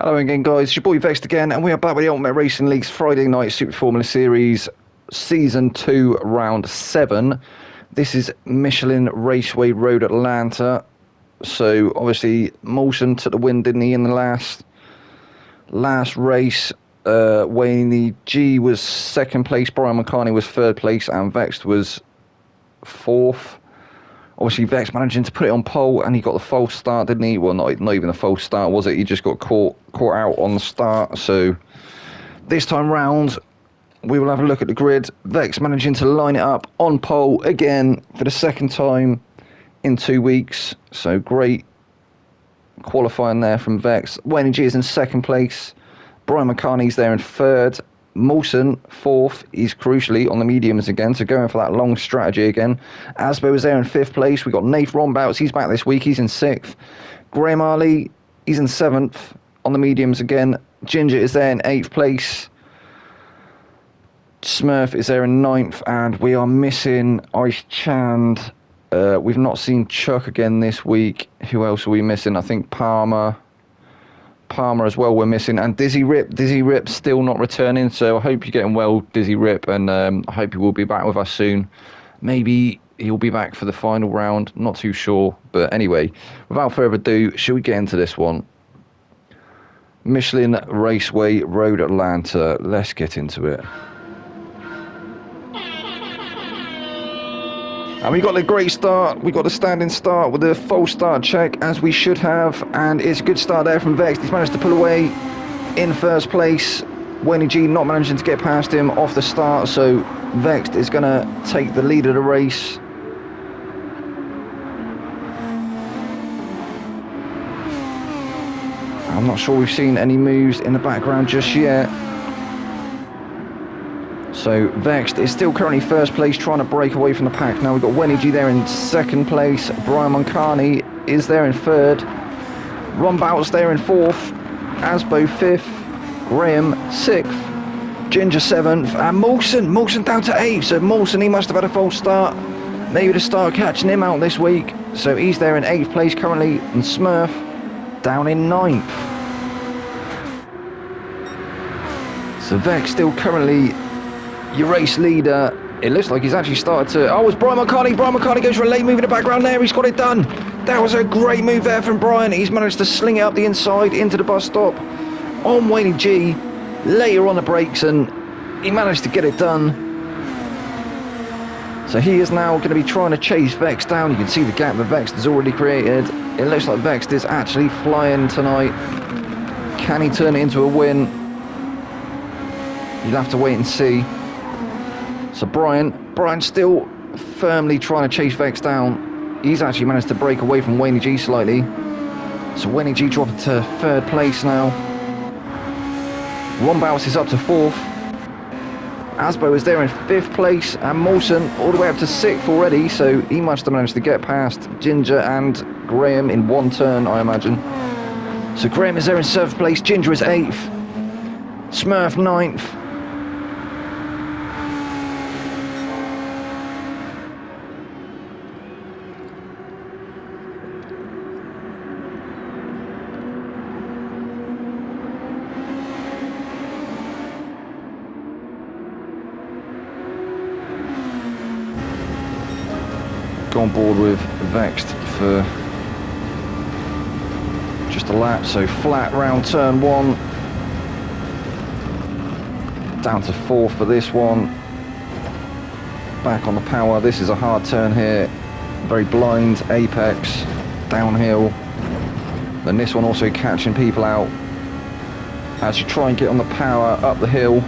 Hello again, guys. It's your boy Vexed again, and we are back with the Ultimate Racing League's Friday Night Super Formula Series Season 2, Round 7. This is Michelin Raceway Road Atlanta. So, obviously, Molson took the win, didn't he, in the last race. Wayne G was second place, Brian McCartney was third place, and Vexed was fourth. Obviously, Vex managing to put it on pole, and he got the false start, didn't he? Well, not even a false start, was it? He just got caught out on the start. So this time round, we will have a look at the grid. Vex managing to line it up on pole again for the second time in 2 weeks. So great qualifying there from Vex. Wayne G is in second place. Brian McCartney's there in third. Molson, fourth. He's crucially on the mediums again, so going for that long strategy again. Asbo is there in fifth place. We've got Nath Rombouts. He's back this week. He's in sixth. Graham Harley, he's in seventh on the mediums again. Ginger is there in eighth place. Smurf is there in ninth, and we are missing Ice Chand. We've not seen Chuck again this week. Who else are we missing? I think Palmer as well we're missing, and Dizzy Rip still not returning, so I hope you're getting well, Dizzy Rip, and I hope he will be back with us soon. Maybe he'll be back for the final round, not too sure, but anyway, without further ado, should we get into this one? Michelin Raceway Road Atlanta, let's get into it. And we got the great start, we got the standing start with a false start check, as we should have, and it's a good start there from Vex. He's managed to pull away in first place. Wayne G not managing to get past him off the start, so Vex is going to take the lead of the race. I'm not sure we've seen any moves in the background just yet. So Vexed is still currently first place, trying to break away from the pack. Now we've got Wenny G there in second place. Brian Moncani is there in third. Rombouts there in fourth. Asbo fifth. Graham sixth. Ginger seventh. And Molson down to eighth. So Molson, he must have had a false start. Maybe the start catching him out this week. So he's there in eighth place currently. And Smurf down in ninth. So Vex still currently your race leader. It looks like he's actually started to... Oh, it's Brian McCartney. Brian McCartney goes for a late move in the background there. He's got it done. That was a great move there from Brian. He's managed to sling it up the inside into the bus stop on Wayne G. Later on the brakes, and he managed to get it done. So he is now going to be trying to chase Vex down. You can see the gap that Vex has already created. It looks like Vex is actually flying tonight. Can he turn it into a win? You'll have to wait and see. So Brian's still firmly trying to chase Vex down. He's actually managed to break away from Wayne G slightly. So Wayne G dropping to third place now. Rombouts is up to fourth. Asbo is there in fifth place, and Molson all the way up to sixth already, so he must have managed to get past Ginger and Graham in one turn, I imagine. So Graham is there in seventh place, Ginger is eighth, Smurf ninth. On board with Vexed for just a lap, so flat round turn one, down to fourth for this one, back on the power. This is a hard turn here, very blind apex, downhill, then this one also catching people out as you try and get on the power up the hill.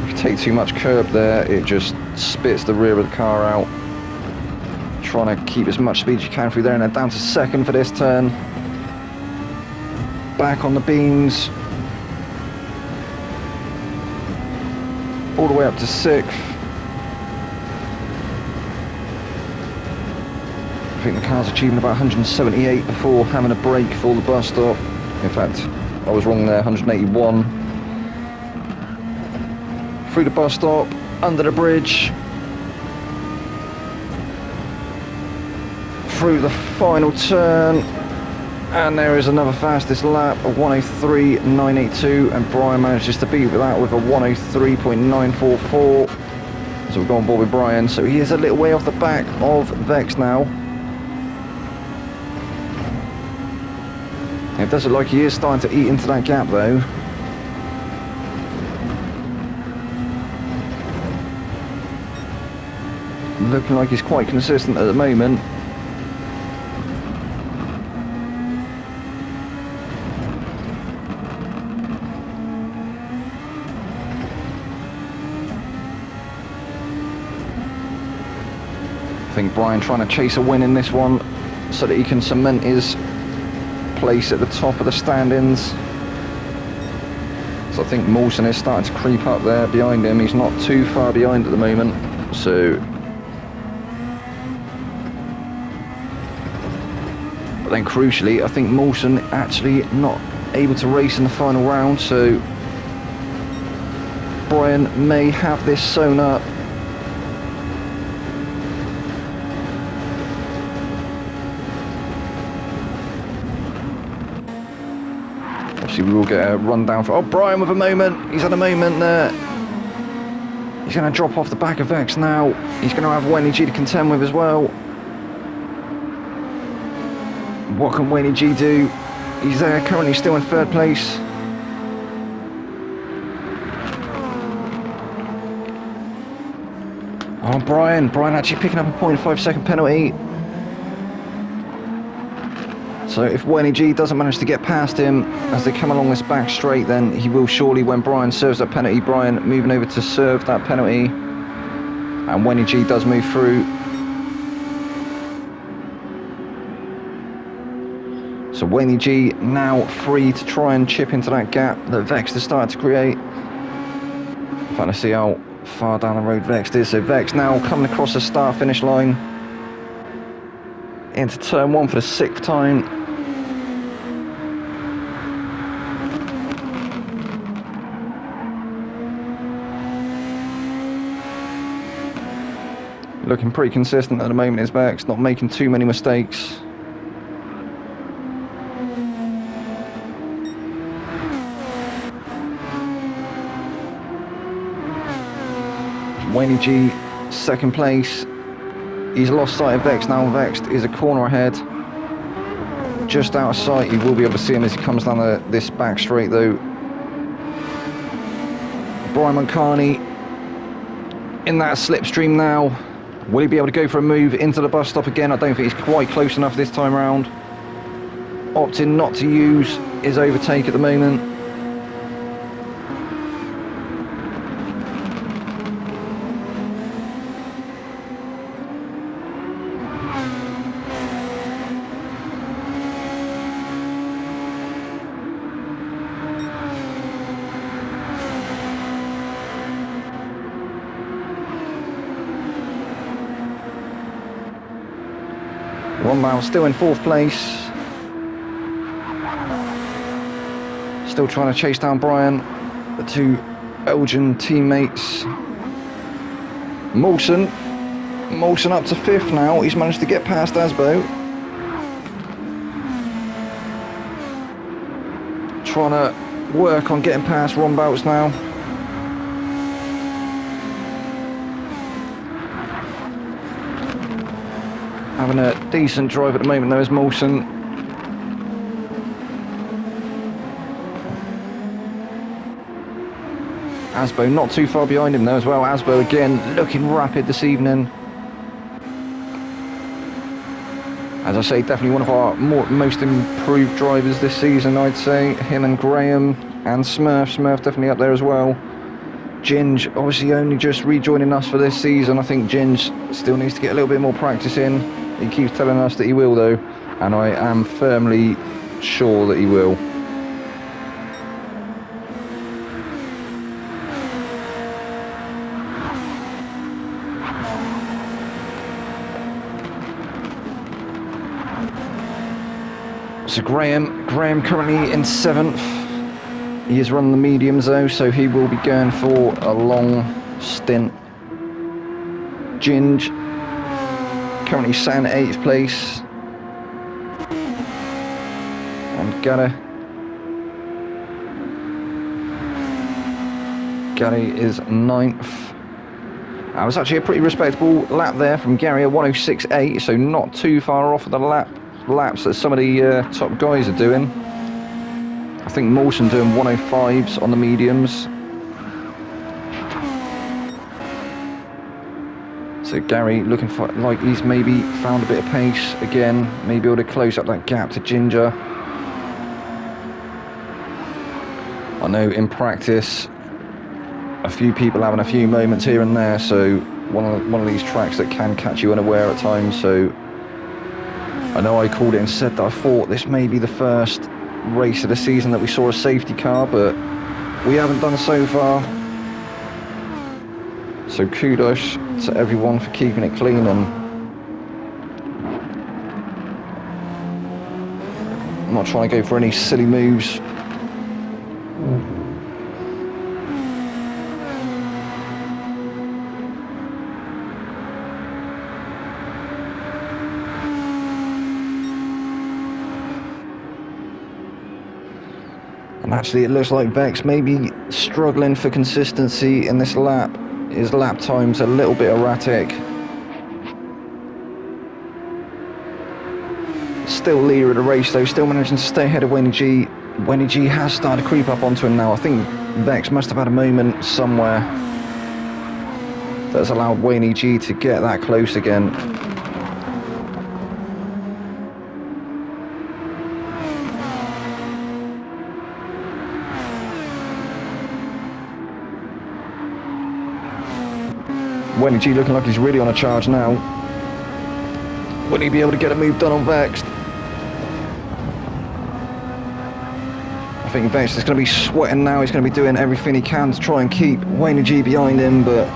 If you take too much curb there, it just spits the rear of the car out. Trying to keep as much speed as you can through there, and then down to second for this turn. Back on the beams. All the way up to sixth. I think the car's achieving about 178 before having a break for the bus stop. In fact, I was wrong there, 181. Through the bus stop, under the bridge. Through the final turn, And there is another fastest lap, a 103.982, and Brian manages to beat that with a 103.944. So we've gone on board with Brian, so he is a little way off the back of Vex now. It does look like he is starting to eat into that gap though. Looking like he's quite consistent at the moment. I think Brian trying to chase a win in this one so that he can cement his place at the top of the standings. So I think Mawson is starting to creep up there behind him. He's not too far behind at the moment. So, but then crucially, I think Mawson actually not able to race in the final round. So Brian may have this sewn up. We will get a rundown for... Oh, Brian with a moment. He's had a moment there. He's going to drop off the back of Vex now. He's going to have Wayne G to contend with as well. What can Wayne G do? He's there currently still in third place. Oh, Brian actually picking up a 0.5 second penalty. So if Wayne G doesn't manage to get past him as they come along this back straight, then he will surely when Brian serves that penalty. Brian moving over to serve that penalty. And Wayne G does move through. So Wayne G now free to try and chip into that gap that Vex has started to create. I'm trying to see how far down the road Vex is. So Vex now coming across the start-finish line into turn one for the 6th time. Looking pretty consistent at the moment is Vex, not making too many mistakes. Wayne G, 2nd place. He's lost sight of Vex now. Vex is a corner ahead. Just out of sight, you will be able to see him as he comes down this back straight though. Brian Moncani in that slipstream now. Will he be able to go for a move into the bus stop again? I don't think he's quite close enough this time round. Opting not to use his overtake at the moment. Ron Mile still in 4th place. Still trying to chase down Brian. The 2 Belgian teammates. Mawson up to 5th now. He's managed to get past Asbo. Trying to work on getting past Ron Bouts now. Having a decent drive at the moment though is Mawson. Asbo not too far behind him though as well. Asbo again looking rapid this evening. As I say, definitely one of our most improved drivers this season, I'd say. Him and Graham and Smurf definitely up there as well. Ginge obviously only just rejoining us for this season. I think Ginge still needs to get a little bit more practice in. He keeps telling us that he will though, and I am firmly sure that he will. So Graham currently in 7th. He is running the mediums though, so he will be going for a long stint. Ginge currently sat in 8th place. Gary. Gary is 9th. That was actually a pretty respectable lap there from Gary, a 106.8, so not too far off of the laps that some of the top guys are doing. I think Mawson doing 105s on the mediums. So Gary looking for, like he's maybe found a bit of pace again, maybe able to close up that gap to Ginger. I know in practice a few people having a few moments here and there, so one of these tracks that can catch you unaware at times. So I know I called it and said that I thought this may be the first race of the season that we saw a safety car, but we haven't done so far. So kudos to everyone for keeping it clean, and I'm not trying to go for any silly moves. And actually it looks like Vex may be struggling for consistency in this lap. His lap time's a little bit erratic. Still leader of the race though, still managing to stay ahead of Wayne G. Wayne G has started to creep up onto him now. I think Vex must have had a moment somewhere that's allowed Wayne G to get that close again. Wayne G looking like he's really on a charge now. Will he be able to get a move done on Vex? I think Vex is going to be sweating now. He's going to be doing everything he can to try and keep Wayne G behind him, but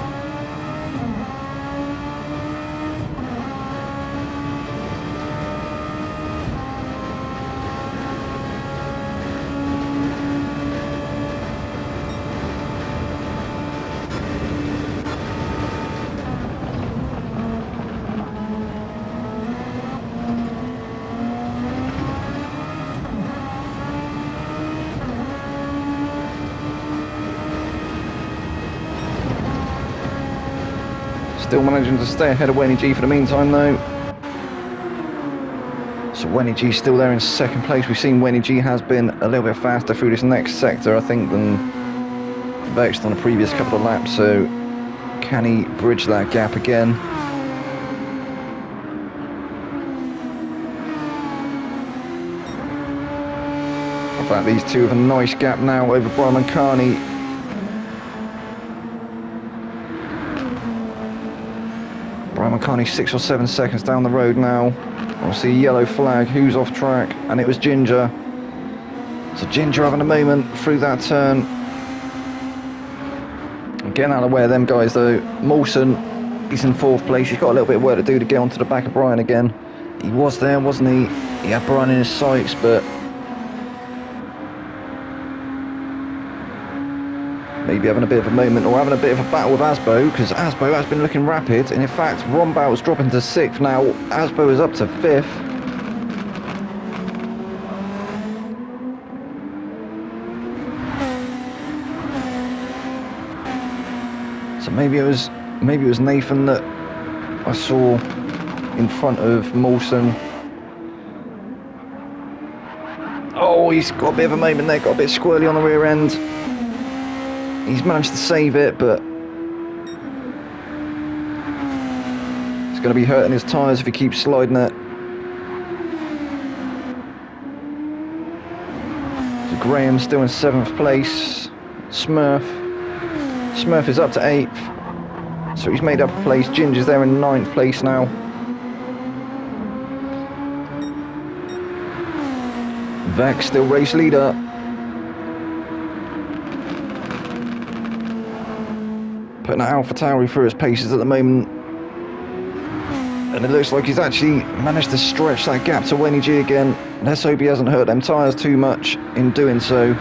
still managing to stay ahead of Wayne G for the meantime though. So Wayne G still there in second place. We've seen Wayne G has been a little bit faster through this next sector, I think, than Vex on the previous couple of laps. So can he bridge that gap again? In fact, these two have a nice gap now over Brian Carney. Brian Carney 6 or 7 seconds down the road now. Obviously yellow flag, who's off track, and it was Ginger. So Ginger having a moment through that turn. Getting out of the way of them guys though. Mawson, he's in 4th place. He's got a little bit of work to do to get onto the back of Brian again. He was there, wasn't he? He had Brian in his sights, but maybe having a bit of a moment, or having a bit of a battle with Asbo, because Asbo has been looking rapid, and in fact Rombaut's dropping to 6th now. Asbo is up to 5th. So maybe it was Nathan that I saw in front of Mawson. Oh, he's got a bit of a moment there, got a bit squirrely on the rear end. He's managed to save it, but it's going to be hurting his tyres if he keeps sliding it. So Graham still in 7th place. Smurf is up to 8th, so he's made up a place. Ginger's there in 9th place now. Vex still race leader. Putting Alpha Tauri through his paces at the moment, and it looks like he's actually managed to stretch that gap to Wayne G again. Let's hope he hasn't hurt them tyres too much in doing so.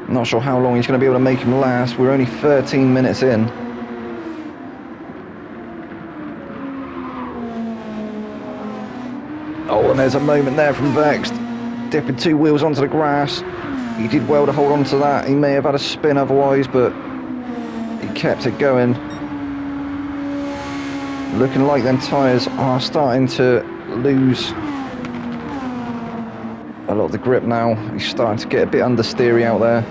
Not sure how long he's going to be able to make him last. We're only 13 minutes in. Oh, and there's a moment there from Vexed, dipping 2 wheels onto the grass. He did well to hold on to that. He may have had a spin otherwise, but he kept it going. Looking like them tyres are starting to lose a lot of the grip now. He's starting to get a bit understeery out there.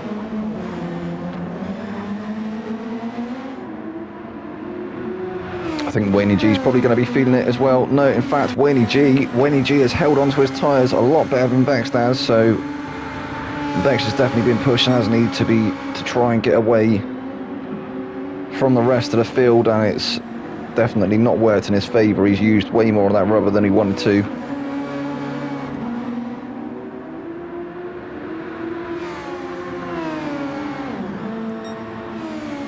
I think Wayne G's probably going to be feeling it as well. No, in fact, Wayne G has held onto his tyres a lot better than Vex has, so Vex has definitely been pushing, hasn't he, to try and get away from the rest of the field, and it's definitely not worked in his favour. He's used way more of that rubber than he wanted to.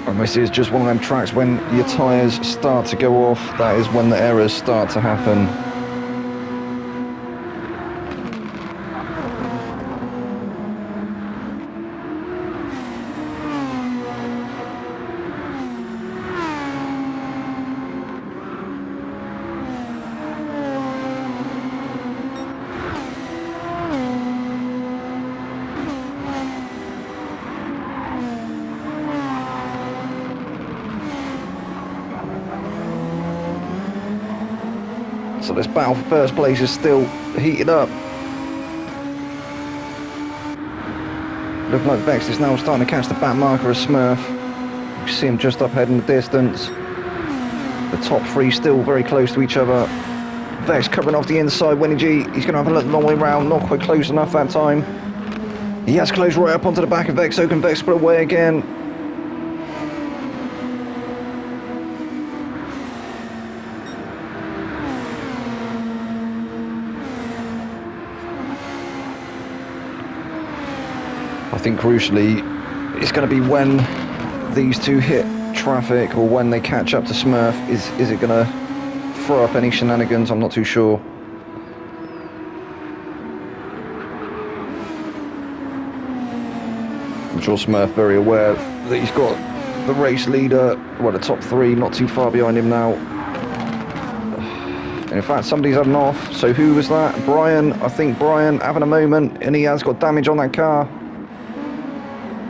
And this is just one of them tracks when your tyres start to go off, that is when the errors start to happen. So this battle for first place is still heated up. Looking like Vex is now starting to catch the back marker of Smurf. You see him just up ahead in the distance. The top 3 still very close to each other. Vex covering off the inside, Winnie G. He's going to have a long way round, not quite close enough that time. He has closed right up onto the back of Vex, so can Vex split away again. I think crucially, it's going to be when these two hit traffic or when they catch up to Smurf. Is it going to throw up any shenanigans? I'm not too sure. I'm sure Smurf very aware that he's got the race leader, well, the top 3 not too far behind him now. And in fact, somebody's had an off. So who was that? Brian. I think Brian having a moment, and he has got damage on that car.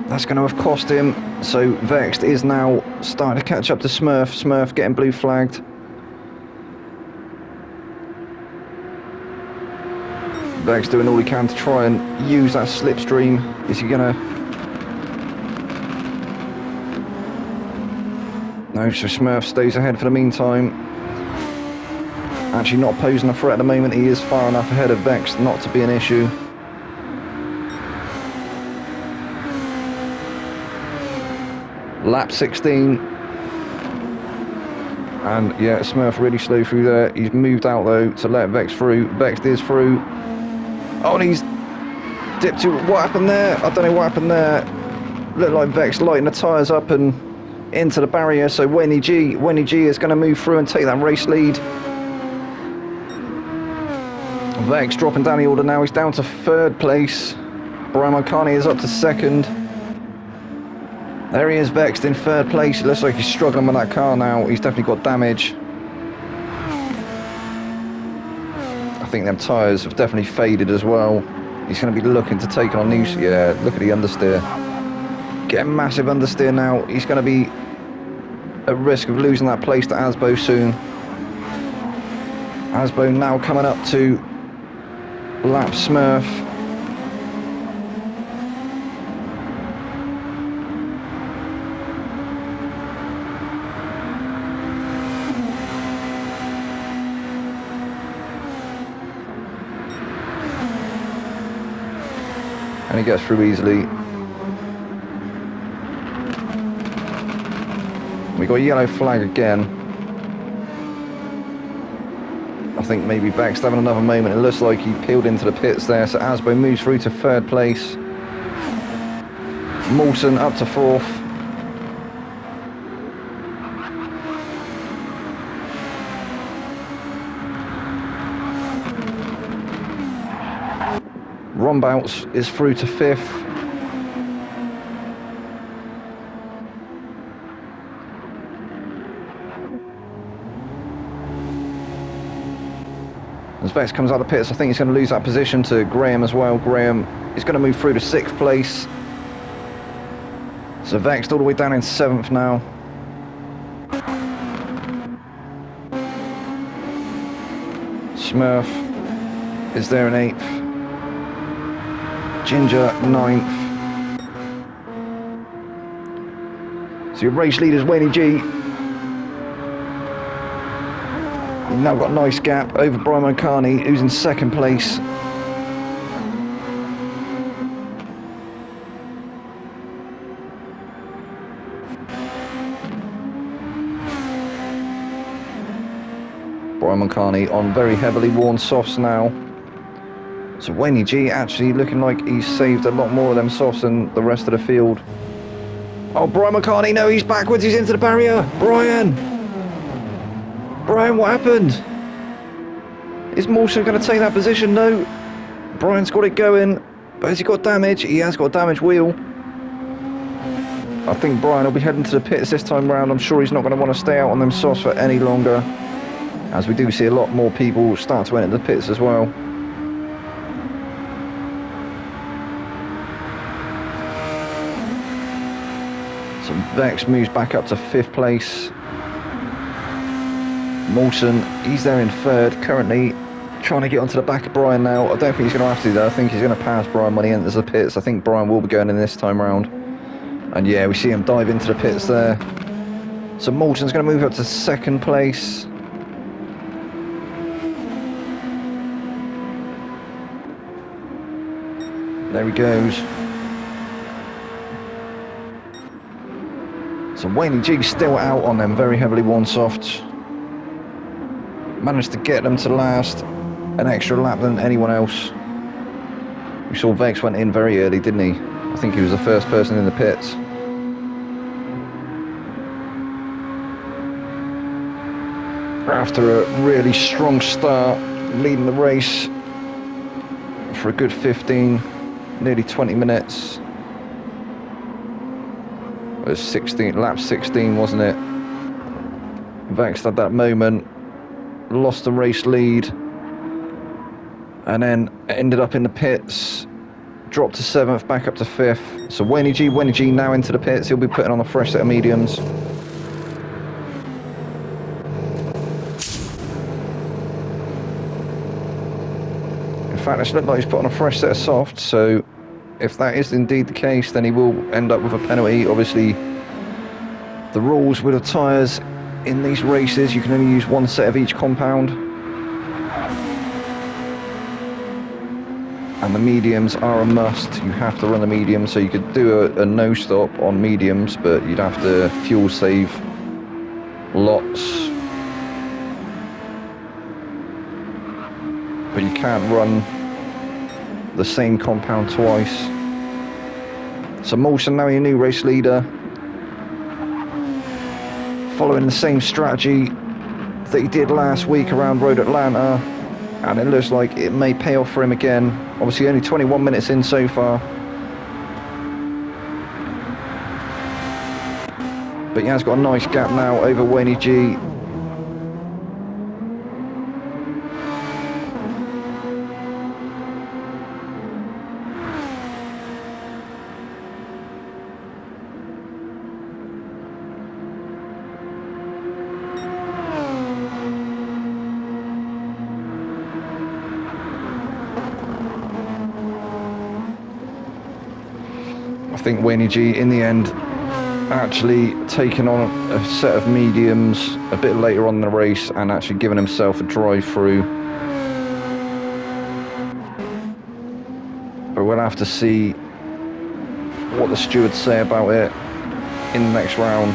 That's going to have cost him. So Vexed is now starting to catch up to Smurf. Smurf getting blue flagged. Vexed doing all he can to try and use that slipstream. Is he going to... No, so Smurf stays ahead for the meantime. Actually not posing a threat at the moment. He is far enough ahead of Vexed not to be an issue. Lap 16, and yeah, Smurf really slow through there. He's moved out though to let Vex through. Vex is through. Oh, and he's dipped to... What happened there? I don't know what happened there. Looked like Vex lighting the tyres up and into the barrier, so Wenny G is going to move through and take that race lead. Vex dropping down the order now. He's down to 3rd place. Brian Marcani is up to 2nd. There he is, Vexed in 3rd place. It looks like he's struggling with that car now. He's definitely got damage. I think them tyres have definitely faded as well. He's going to be looking to take on new... Yeah, look at the understeer. Getting massive understeer now. He's going to be at risk of losing that place to Asbo soon. Asbo now coming up to lap Smurf. And he gets through easily. We got a yellow flag again. I think maybe Beck's having another moment. It looks like he peeled into the pits there. So Asbo moves through to 3rd place. Mawson up to 4th. Rombouts is through to 5th. As Vex comes out of the pits, I think he's going to lose that position to Graham as well. Graham is going to move through to 6th place. So Vex all the way down in 7th now. Smurf is there in 8th. Ginger 9th. So your race leader's Wayne G. You've now got a nice gap over Brian Mulcahy, who's in 2nd place. Brian Mulcahy on very heavily worn softs now. So Wayne G actually looking like he's saved a lot more of them softs than the rest of the field. Oh, Brian Mulcahy, no, he's backwards, he's into the barrier. Brian, what happened? Is Mawson going to take that position? No. Brian's got it going, but has he got damage? He has got a damaged wheel. I think Brian will be heading to the pits this time round. I'm sure he's not going to want to stay out on them softs for any longer, as we do see a lot more people start to enter the pits as well. So Vex moves back up to 5th place. Mawson, he's there in 3rd, currently trying to get onto the back of Brian now. I don't think he's going to have to though. I think he's going to pass Brian when he enters the pits. I think Brian will be going in this time round. And yeah, we see him dive into the pits there. So Mawson's going to move up to 2nd place. There he goes. So Wayne G still out on them very heavily worn softs. Managed to get them to last an extra lap than anyone else. We saw Vex went in very early, didn't he? I think he was the first person in the pits. After a really strong start, leading the race for a good 15, nearly 20 minutes. It was 16, lap 16, wasn't it? Vex had that moment, lost the race lead, and then ended up in the pits, dropped to 7th, back up to 5th. So Wayne G now into the pits. He'll be putting on a fresh set of mediums. In fact, it's looked like he's put on a fresh set of softs, so if that is indeed the case, then he will end up with a penalty. Obviously, the rules with the tyres in these races, you can only use one set of each compound. And the mediums are a must. You have to run the mediums, so you could do a no stop on mediums, but you'd have to fuel save lots. But you can't run the same compound twice. So Mawson now your new race leader, following the same strategy that he did last week around Road Atlanta, and it looks like it may pay off for him again. Obviously only 21 minutes in so far, but he has got a nice gap now over Wayne G. I think Wayne G in the end actually taking on a set of mediums a bit later on in the race and actually giving himself a drive through. But we'll have to see what the stewards say about it in the next round.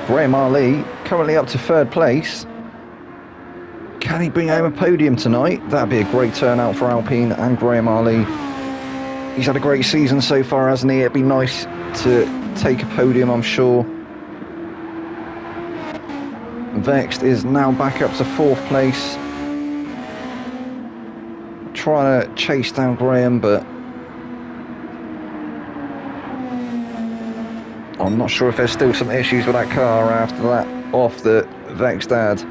Graham Ali currently up to 3rd place. Can he bring home a podium tonight? That'd be a great turnout for Alpine and Graham Ali. He's had a great season so far, hasn't he? It'd be nice to take a podium, I'm sure. Vexed is now back up to 4th place. Trying to chase down Graham, but I'm not sure if there's still some issues with that car after that off that Vex had.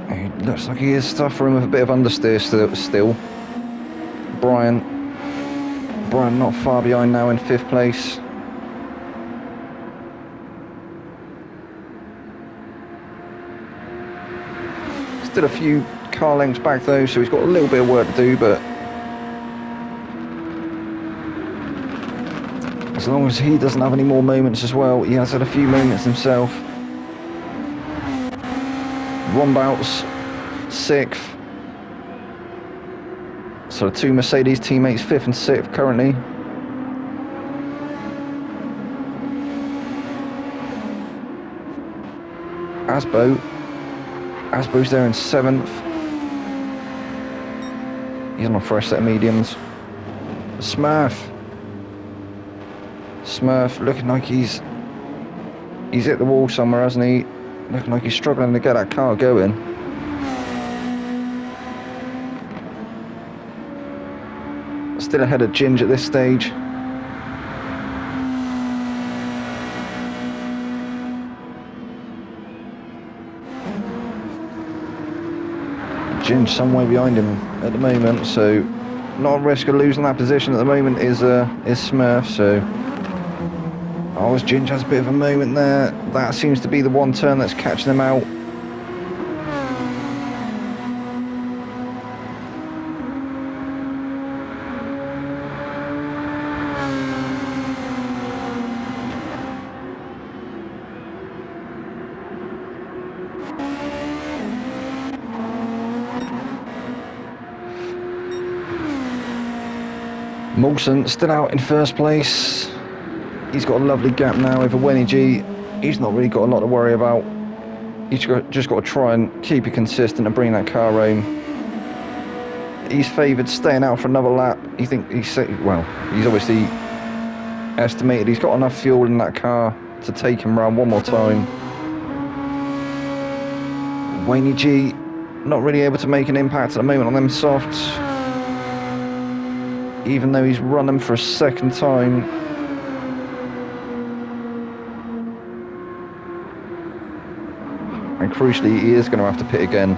It looks like he is suffering with a bit of understeer still. Brian not far behind now in 5th place. Still a few car lengths back though, so he's got a little bit of work to do, but as long as he doesn't have any more moments as well, he has had a few moments himself. Rombouts, 6th. So 2 Mercedes teammates, 5th and 6th currently. Asbo's there in 7th. He's on a fresh set of mediums. Smurf looking like he's hit the wall somewhere, hasn't he? Looking like he's struggling to get that car going. Still ahead of Ginge at this stage. Ginge some way behind him at the moment, so not at risk of losing that position at the moment is Smurf. So as Ginge has a bit of a moment there, that seems to be the one turn that's catching him out. Molson still out in 1st place. He's got a lovely gap now over Wenny G. He's not really got a lot to worry about. He's just got to try and keep it consistent and bring that car home. He's favoured staying out for another lap. He's obviously estimated he's got enough fuel in that car to take him around one more time. Wenny G not really able to make an impact at the moment on them softs, even though he's run them for a 2nd time. And crucially, he is going to have to pit again.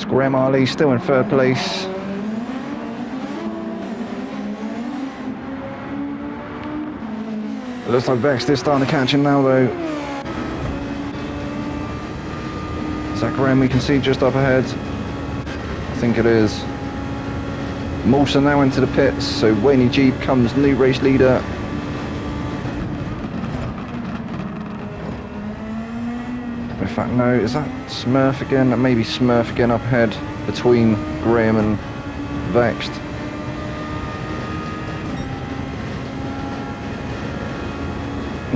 Graham Harley still in 3rd place. It looks like Vex is starting to catch him now though. Is that Graham we can see just up ahead? I think it is. Molson now into the pits, so Wayne G becomes new race leader. In fact, no, is that Smurf again? That may be Smurf again up ahead between Graham and Vexed.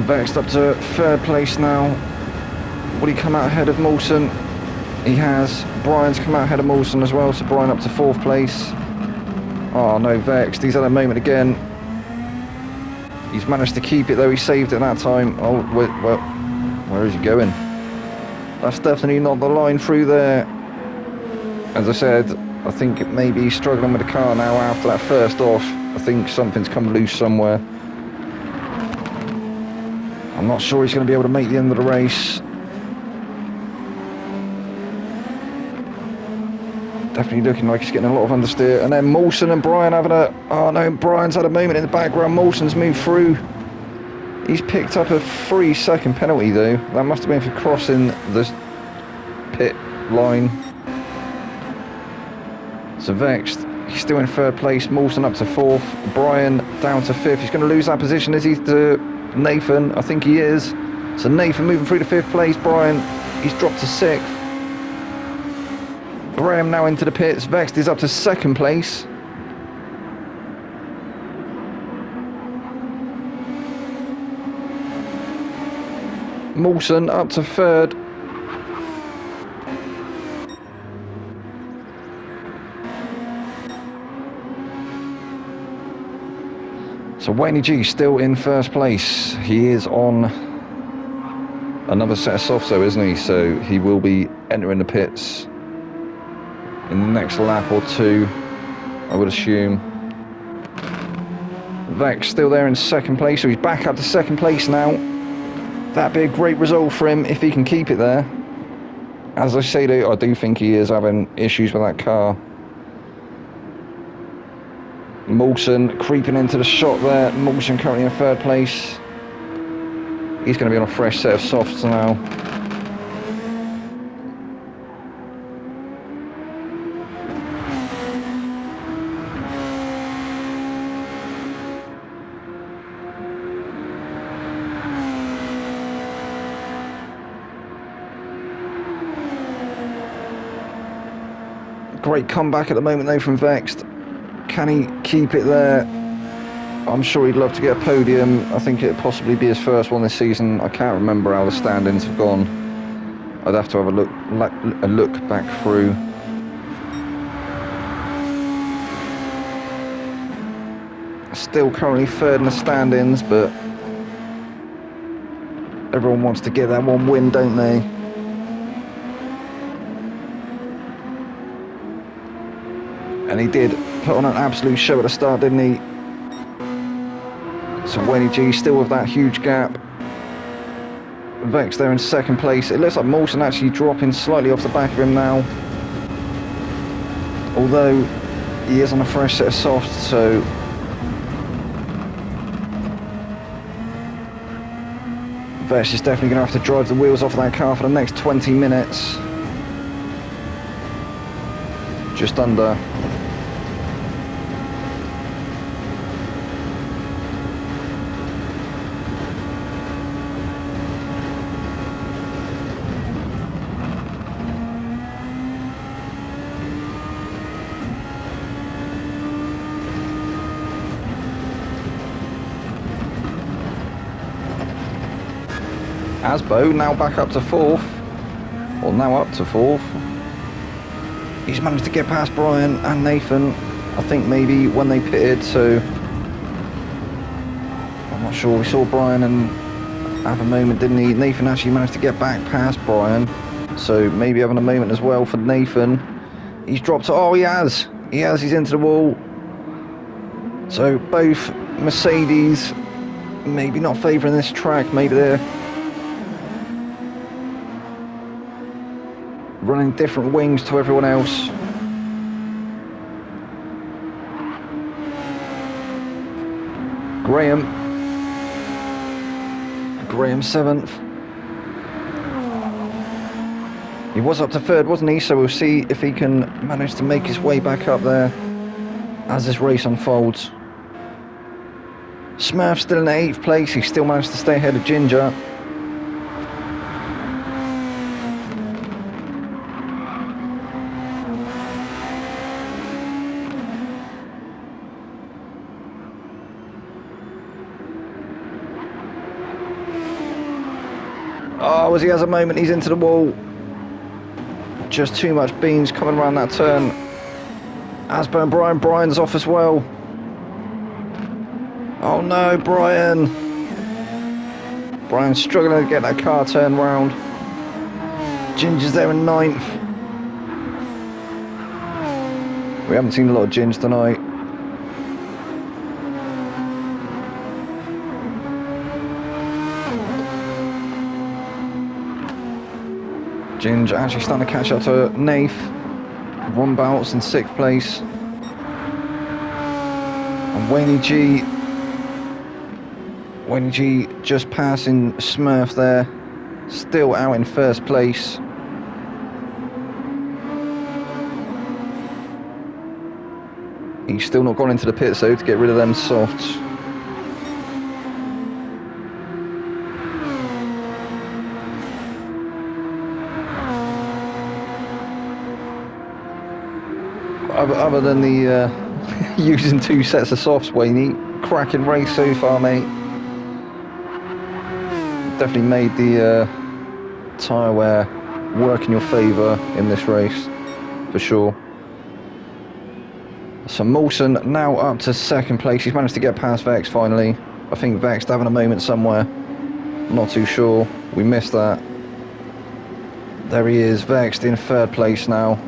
Vexed up to 3rd place now. Will he come out ahead of Molson? He has. Brian's come out ahead of Molson as well, so Brian up to 4th place. Oh no, Vexed, he's had a moment again. He's managed to keep it though, he saved it that time. Oh, well, where is he going? That's definitely not the line through there. As I said, I think maybe he's struggling with the car now after that first off. I think something's come loose somewhere. I'm not sure he's going to be able to make the end of the race. Definitely looking like he's getting a lot of understeer. And then Molson and Brian having a... Oh no, Brian's had a moment in the background. Molson's moved through. He's picked up a 3-second penalty though. That must have been for crossing the pit line. So Vexed, He's still in third place. Mawson up to fourth. Brian down to fifth. He's going to lose that position, is he, to Nathan? I think he is. So Nathan moving through to fifth place. Brian, he's dropped to sixth. Graham now into the pits. Vext is up to second place. Mawson up to third. So Wayne G still in first place. He is on another set of softs though, isn't he? So he will be entering the pits in the next lap or two, I would assume. Vex still there in second place, so he's back up to second place now. That'd be a great result for him if he can keep it there. As I say though, I do think he is having issues with that car. Mawson creeping into the shot there. Mawson currently in third place. He's going to be on a fresh set of softs now. Great comeback at the moment though from Vexed. Can he keep it there? I'm sure he'd love to get a podium. I think it'd possibly be his first one this season. I can't remember how the standings have gone. I'd have to have a look back through. Still currently third in the standings, but everyone wants to get that one win, don't they? And he did put on an absolute show at the start, didn't he? So Wayne G still with that huge gap. Vex there in second place. It looks like Mawson actually dropping slightly off the back of him now. Although he is on a fresh set of softs, so Vex is definitely going to have to drive the wheels off that car for the next 20 minutes. Just under. Asbo now back up to fourth. Well, now up to fourth. He's managed to get past Brian and Nathan, I think maybe when they pitted, so I'm not sure. We saw Brian and have a moment, didn't he? Nathan actually managed to get back past Brian, so maybe having a moment as well for Nathan. He's dropped, oh he has, he's into the wall. So both Mercedes maybe not favouring this track, maybe they're running different wings to everyone else. Graham 7th. He was up to third, wasn't he? So we'll see if he can manage to make his way back up there as this race unfolds. Smurf still in 8th place. He still managed to stay ahead of Ginger. Oh, as he has a moment, he's into the wall. Just too much beans coming around that turn. Asbo and Brian's off as well. Oh no, Brian's struggling to get that car turned round. Ginger's there in 9th. We haven't seen a lot of Ginge tonight. Ginge actually starting to catch up to Nath. Ron Bouts in 6th place. And Wayne G just passing Smurf there. Still out in 1st place. He's still not gone into the pits though to get rid of them softs. Other than the using 2 sets of softs, Wayne, cracking race so far, mate. Definitely made the tyre wear work in your favour in this race, for sure. So Mawson now up to 2nd place. He's managed to get past Vex finally. I think Vex having a moment somewhere. Not too sure. We missed that. There he is, Vex in 3rd place now.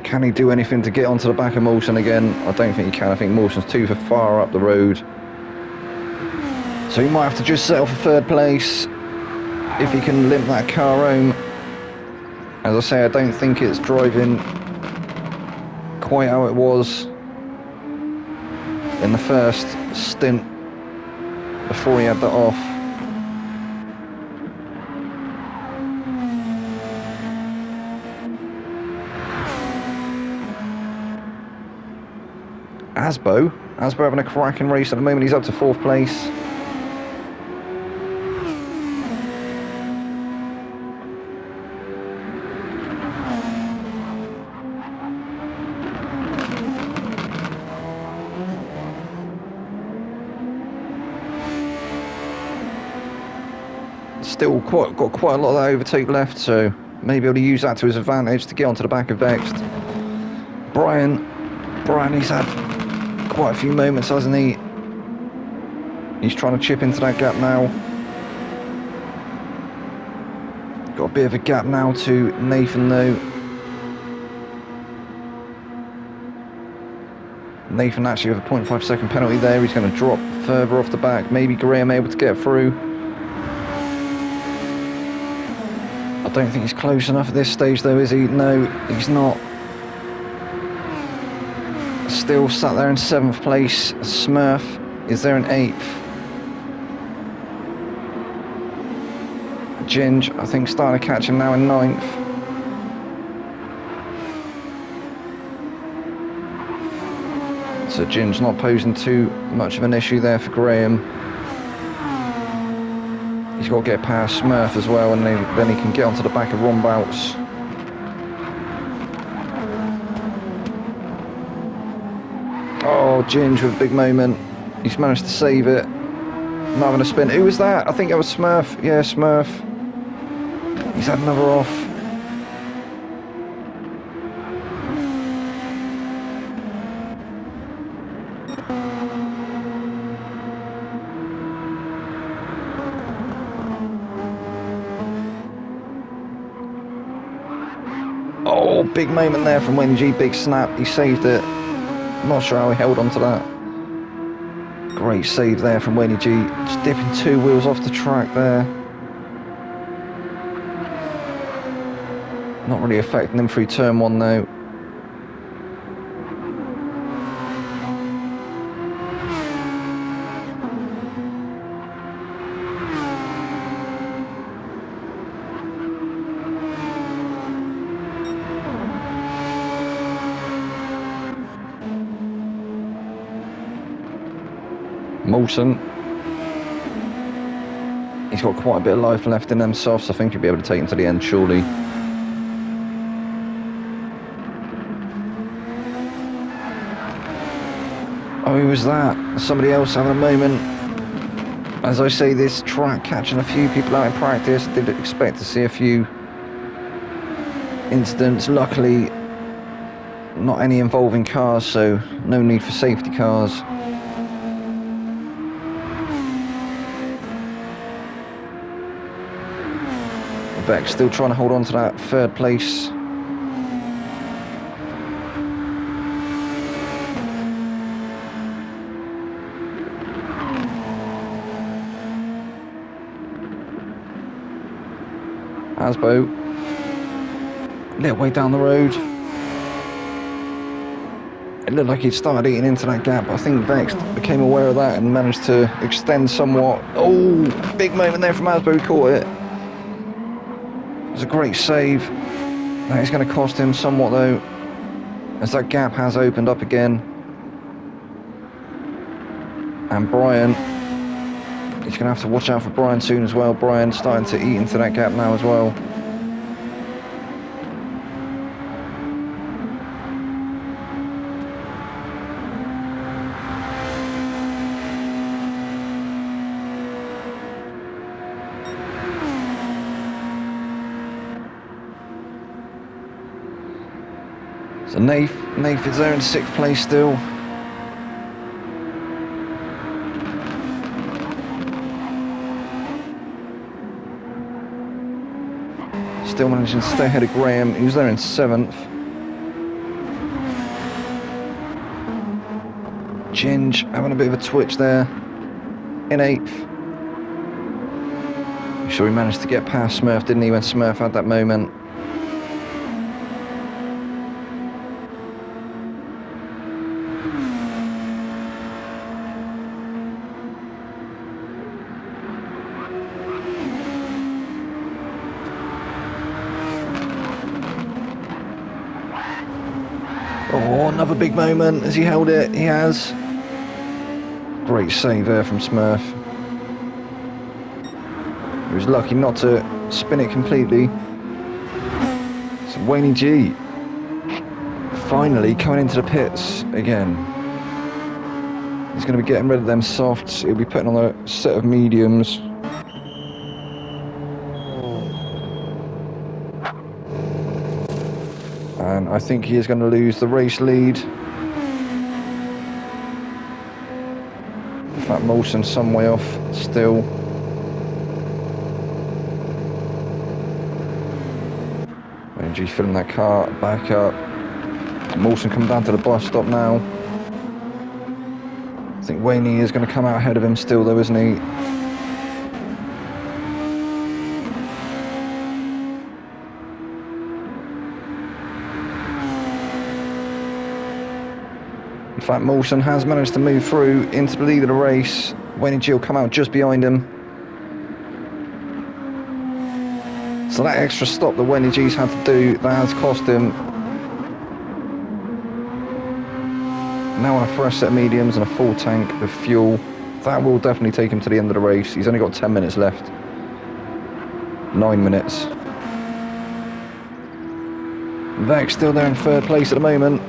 Can he do anything to get onto the back of Mawson again? I don't think he can. I think Mawson's too far up the road. So he might have to just settle for 3rd place if he can limp that car home. As I say, I don't think it's driving quite how it was in the first stint before he had that off. Asbo having a cracking race at the moment. He's up to 4th place. Still got quite a lot of that overtake left, so maybe able to use that to his advantage to get onto the back of Vext. Brian, he's had quite a few moments, hasn't he? He's trying to chip into that gap now. Got a bit of a gap now to Nathan though. Nathan actually with a 0.5 second penalty there. He's going to drop further off the back. Maybe Graham able to get through. I don't think he's close enough at this stage though, is he? No, he's not. Still sat there in 7th place. Smurf is there in 8th. Ginge, I think, starting to catch him now in 9th. So Ginge not posing too much of an issue there for Graham. He's got to get past Smurf as well, and then he can get onto the back of Ron Bouts. Oh, Ginge with a big moment. He's managed to save it. Not having a spin. Who was that? I think that was Smurf. Yeah, Smurf. He's had another off. Oh, big moment there from Wenji. Big snap. He saved it. Not sure how he held on to that. Great save there from Wendy G. Just dipping 2 wheels off the track there. Not really affecting him through turn 1 though. Mawson. He's got quite a bit of life left in them softs. I think he'll be able to take him to the end surely. Oh, who was that? Somebody else having a moment. As I say, this track catching a few people out in practice. Did expect to see a few incidents. Luckily, not any involving cars, so no need for safety cars. Beck still trying to hold on to that 3rd place. Asbo, little way down the road. It looked like he'd started eating into that gap, but I think Vex became aware of that and managed to extend somewhat. Oh, big moment there from Asbo, he caught it. It was a great save. That is going to cost him somewhat though, as that gap has opened up again. And Brian, he's going to have to watch out for Brian soon as well. Brian starting to eat into that gap now as well. So Nath is there in 6th place still. Still managing to stay ahead of Graham, who's there in 7th. Ginge having a bit of a twitch there in 8th. I'm sure he managed to get past Smurf, didn't he, when Smurf had that moment. Oh, another big moment. Has he held it? He has. Great save there from Smurf. He was lucky not to spin it completely. So Wayne G finally coming into the pits again. He's going to be getting rid of them softs. He'll be putting on a set of mediums. And I think he is going to lose the race lead. In fact, Molson's some way off still. G filling that car back up. Molson come down to the bus stop now. I think Wayne is going to come out ahead of him still though, isn't he? In fact, Molson has managed to move through into the lead of the race. Wayne G will come out just behind him. So that extra stop that Wayne G's had to do, that has cost him. Now on a fresh set of mediums and a full tank of fuel, that will definitely take him to the end of the race. He's only got 10 minutes left. 9 minutes. Vex still there in 3rd place at the moment.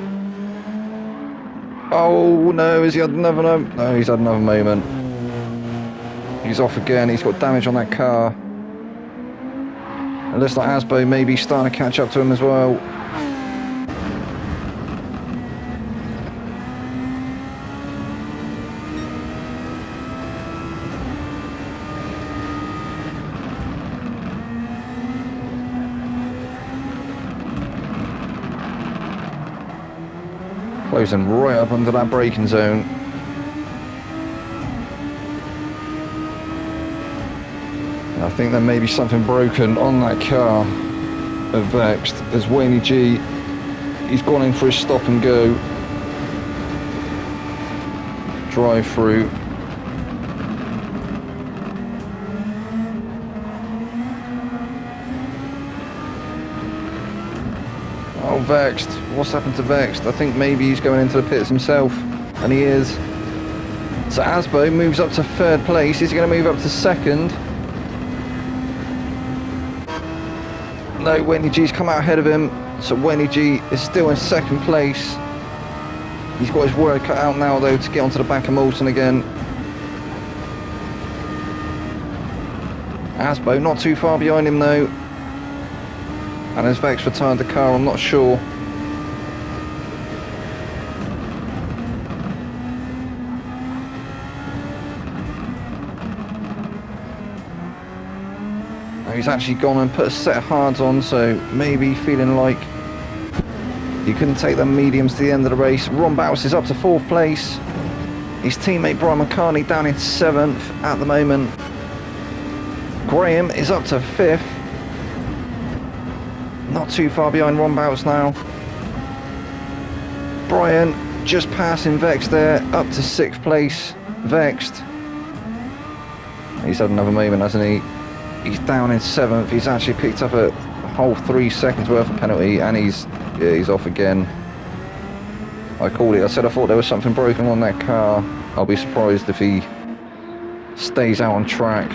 Oh no, has he had another? No, he's had another moment. He's off again. He's got damage on that car. It looks like Asbo may be starting to catch up to him as well. Closing right up under that braking zone. I think there may be something broken on that car of Vexed. There's Wayne G. He's gone in for his stop and go. Drive through. Oh, Vexed. What's happened to Vexed? I think maybe he's going into the pits himself. And he is. So Asbo moves up to 3rd place. Is he going to move up to 2nd? No, Wayne G's come out ahead of him. So Wayne G is still in 2nd place. He's got his work cut out now though to get onto the back of Molson again. Asbo not too far behind him though. And has Vex retired the car? I'm not sure. He's actually gone and put a set of hards on, so maybe feeling like he couldn't take them mediums to the end of the race. Ron Bowes is up to 4th place. His teammate Brian McCartney down in 7th at the moment. Graham is up to 5th. Not too far behind Ron Bowes now. Brian just passing Vex there, up to 6th place. Vexed. He's had another moment, hasn't he? He's down in 7th. He's actually picked up a whole 3 seconds worth of penalty, and he's off again. I called it. I said I thought there was something broken on that car. I'll be surprised if he stays out on track.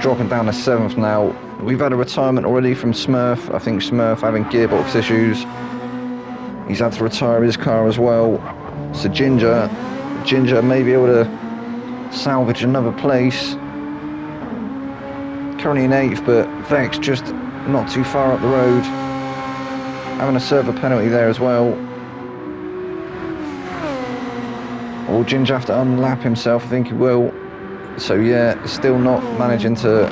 Dropping down to 7th now. We've had a retirement already from Smurf. I think Smurf having gearbox issues. He's had to retire his car as well. So Ginger may be able to salvage another place. Currently in 8th, but Vex just not too far up the road. Having to serve a penalty there as well. Will Ginger have to unlap himself? I think he will. So yeah, still not managing to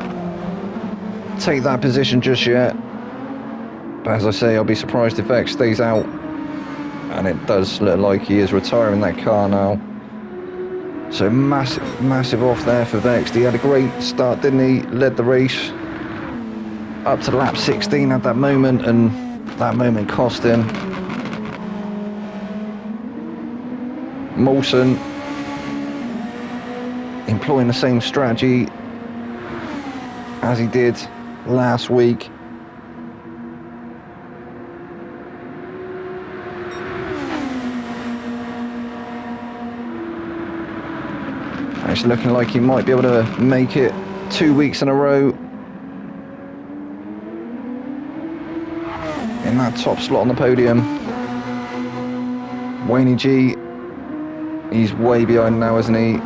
take that position just yet. But as I say, I'll be surprised if Vex stays out. And it does look like he is retiring that car now. So massive off there for Vex. He had a great start, didn't he? Led the race up to lap 16 at that moment, and that moment cost him. Molson employing the same strategy as he did last week. It's looking like he might be able to make it 2 weeks in a row in that top slot on the podium. Wayne G, he's way behind now, isn't he?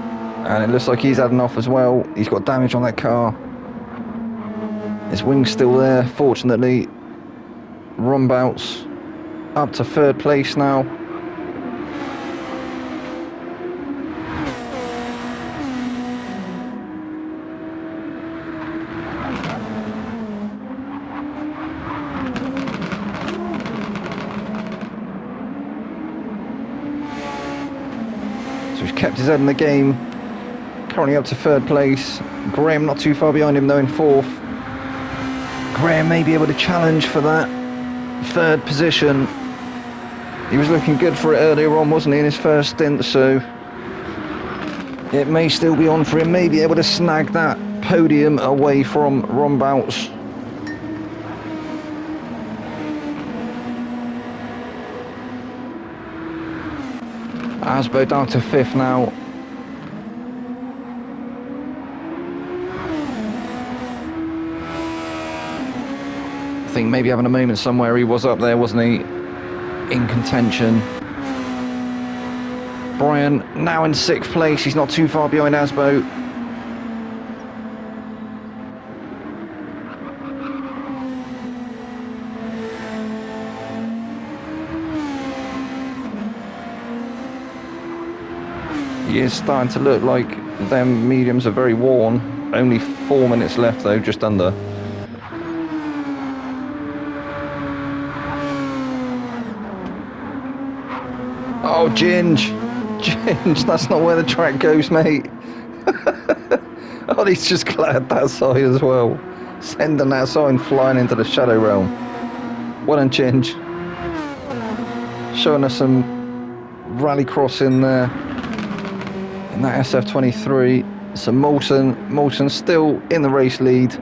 And it looks like he's had enough as well. He's got damage on that car. His wing's still there, fortunately. Rombouts up to 3rd place now. So he's kept his head in the game. Currently up to 3rd place. Graham not too far behind him though in 4th. Graham may be able to challenge for that 3rd position. He was looking good for it earlier on, wasn't he, in his first stint, so it may still be on for him. May be able to snag that podium away from Rombouts. Asbo down to 5th now. I think maybe having a moment somewhere. He was up there, wasn't he? In contention. Brian now in 6th place. He's not too far behind Asbo. He is starting to look like them mediums are very worn. Only 4 minutes left though, just under. Oh, Ginge, that's not where the track goes, mate. Oh, he's just cleared that side as well. Sending that sign flying into the shadow realm. Well done, Ginge. Showing us some rallycross in there. In that SF23. So Molson still in the race lead.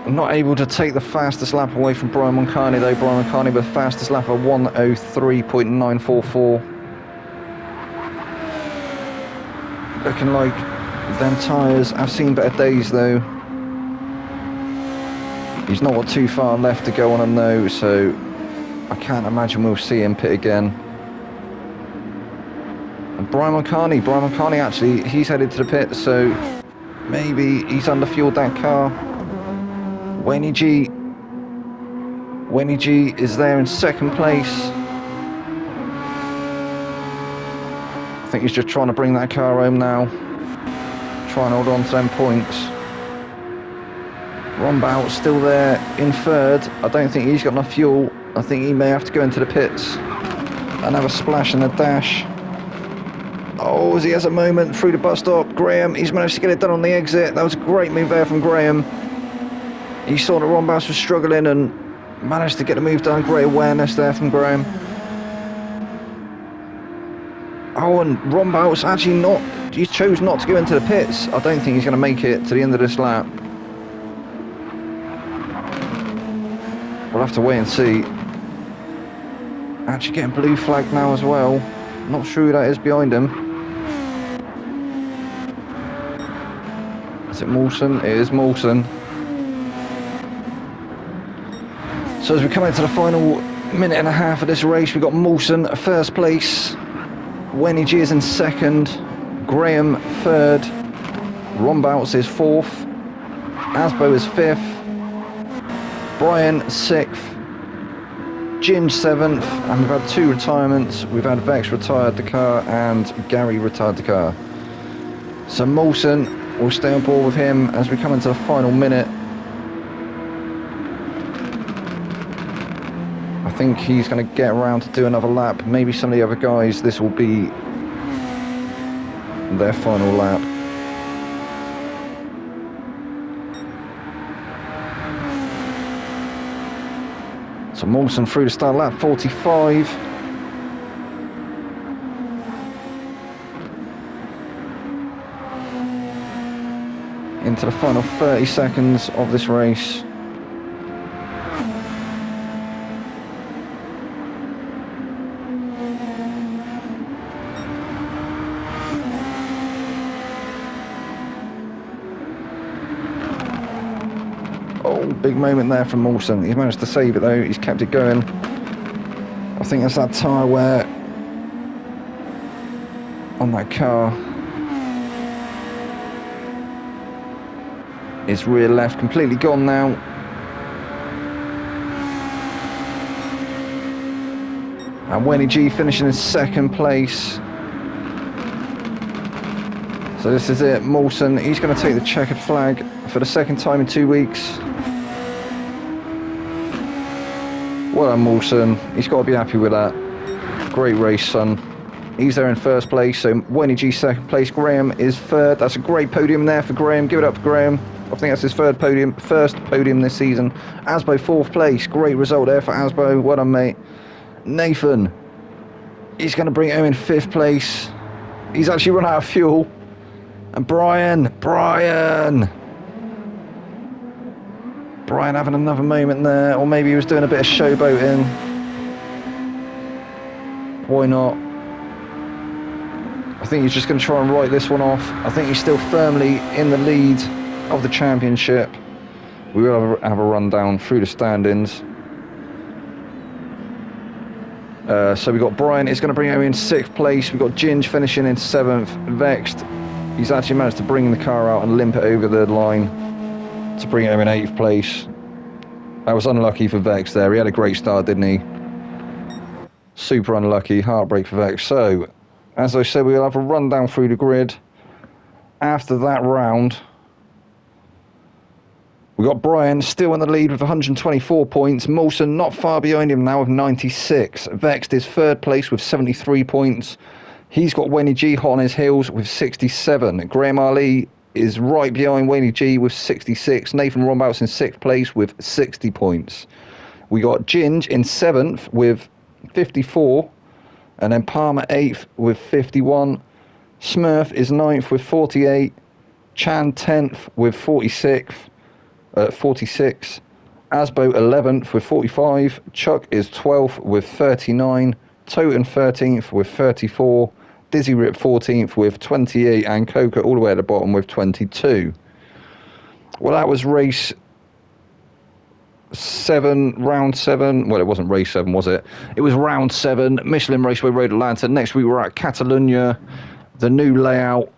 Not able to take the fastest lap away from Brian Moncani though. Brian Moncani with fastest lap of 1:03.944. Looking like them tyres have seen better days though. He's not got too far left to go on them though, so I can't imagine we'll see him pit again. And Brian Moncani actually, he's headed to the pit, so maybe he's underfueled that car. Wayne G is there in 2nd place. I think he's just trying to bring that car home now. Try and hold on to them points. Rombout still there in 3rd. I don't think he's got enough fuel. I think he may have to go into the pits and have a splash in the dash. Oh, as he has a moment through the bus stop. Graham, he's managed to get it done on the exit. That was a great move there from Graham. He saw that Rombouts was struggling and managed to get the move done. Great awareness there from Graham. Oh, and Rombouts actually not... he's chose not to go into the pits. I don't think he's going to make it to the end of this lap. We'll have to wait and see. Actually getting blue flag now as well. Not sure who that is behind him. Is it Mawson? It is Mawson. So as we come into the final minute and a half of this race, we've got Mawson first place, Wenny G is in second, Graham third, Ron Bouts is fourth, Asbo is fifth, Brian sixth, Ginge seventh, and we've had 2 retirements. We've had Vex retired the car and Gary retired the car. So Mawson will stay on board with him as we come into the final minute. I think he's going to get around to do another lap. Maybe some of the other guys, this will be their final lap. So Mawson through the start, lap 45. Into the final 30 seconds of this race. Big moment there from Mawson. He's managed to save it though, he's kept it going. I think that's that tyre wear on that car. His rear left completely gone now. And Wenny G finishing in second place. So this is it, Mawson, he's going to take the checkered flag for the second time in 2 weeks. Well done, Mawson. He's got to be happy with that. Great race, son. He's there in first place. So Wenny G second place. Graham is third. That's a great podium there for Graham. Give it up for Graham. I think that's his first podium this season. Asbo fourth place. Great result there for Asbo. Well done, mate. Nathan. He's going to bring it home in fifth place. He's actually run out of fuel. And Brian having another moment there, or maybe he was doing a bit of showboating. Why not? I think he's just going to try and write this one off. I think he's still firmly in the lead of the championship. We will have a rundown through the standings. So we've got Brian, it's going to bring him in sixth place. We've got Ginge finishing in seventh. Vexed, he's actually managed to bring the car out and limp it over the line to bring him in 8th place. That was unlucky for Vex there. He had a great start, didn't he? Super unlucky, heartbreak for Vex. So, as I said, we'll have a rundown through the grid. After that round, we got Brian still in the lead with 124 points. Mawson not far behind him now with 96. Vexed is third place with 73 points. He's got Wenny G hot on his heels with 67. Graham Ali is right behind Wenny G with 66. Nathan Rombouts in 6th place with 60 points. We got Ginge in 7th with 54. And then Palmer 8th with 51. Smurf is 9th with 48. Chan 10th with 46. Asbo 11th with 45. Chuck is 12th with 39. Toten 13th with 34. Dizzy Rip 14th with 28, and Coca all the way at the bottom with 22. Well, that was race 7, round 7. Well, it wasn't race 7, was it? It was round 7, Michelin Raceway Road Atlanta. Next week we're at Catalunya, the new layout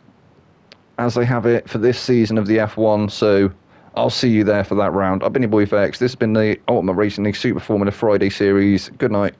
as they have it for this season of the F1. So I'll see you there for that round. I've been your boy Vex. This has been the Ultimate Racing League Super Formula Friday series. Good night.